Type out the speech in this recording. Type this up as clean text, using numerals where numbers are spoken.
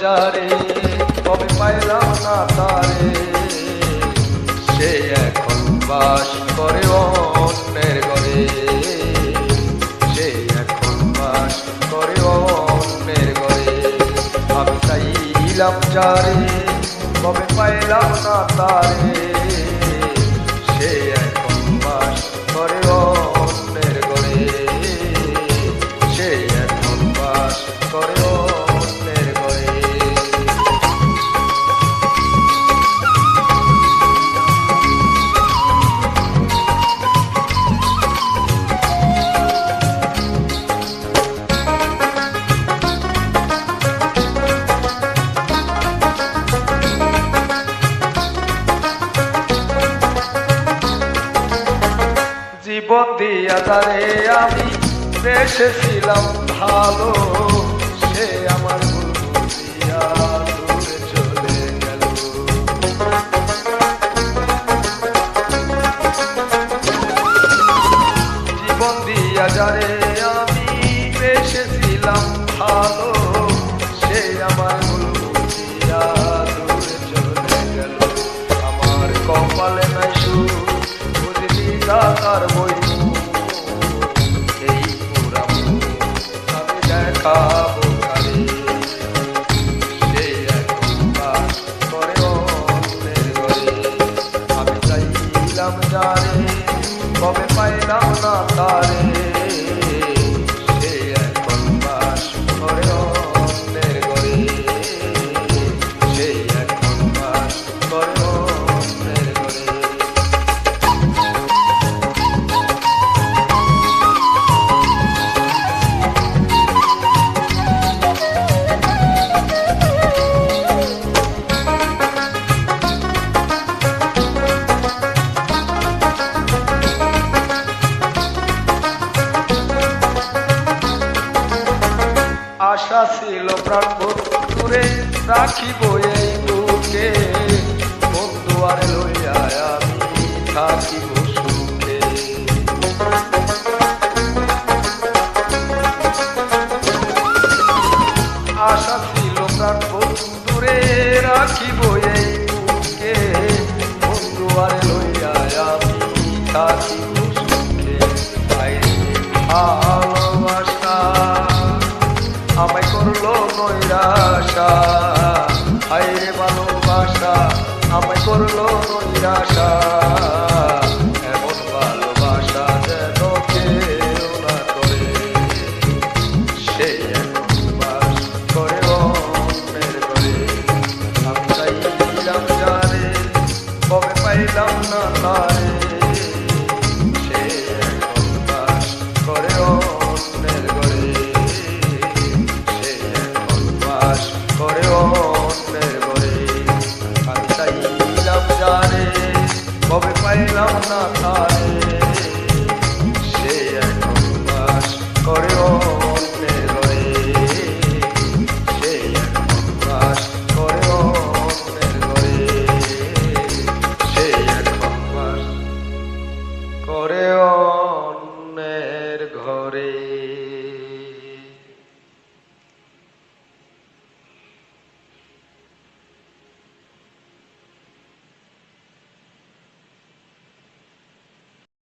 যারে কবে পাইলাম না তারে, সে এখন বাস করে অন্যের ঘরে, সে এখন বাস করে অন্যের ঘরে। আমি চাইলাম যারে কবে পাইলাম না তারে, সে এখন বাস করে অন্যের ঘরে, সে এখন বাস করে অন্যের ঘরে। জীবন দিয়া তারে আমি বেসেছিলাম ভালো, সে আমার ভুল বুঝিয়া দূরে চলে গেল। জীবন দিয়া যারে আমি বেসেছিলাম ভালো, সে আমার ভুল বুঝিয়া দূরে চলে গেল। আমার কপালে নাই সুখ বুঝলি টাকার বই, এই পুরা আমি দেখাবো কারে, সে এখন বাস করে অন্যের ঘরে। আমি চাইলাম যারে কবে পাইলাম না তারে, সে এখন বাস করে অন্যের ঘরে, সে এখন বাস করে অন্যের ঘরে। আশা ছিল প্রাণ বন্ধুরে রাখিব এই বুকে, বন্ধু আর লইয়া আমি থাকিব সুখে। আশা ছিল প্রাণ বন্ধুরে রাখিব এই বুকে, বন্ধু আর লইয়া আমি থাকিব সুখে। ভালোবাসা আমায় করলো নৈরাশা, হায়রে ভালোবাসা আমায় করলো নৈরাশা।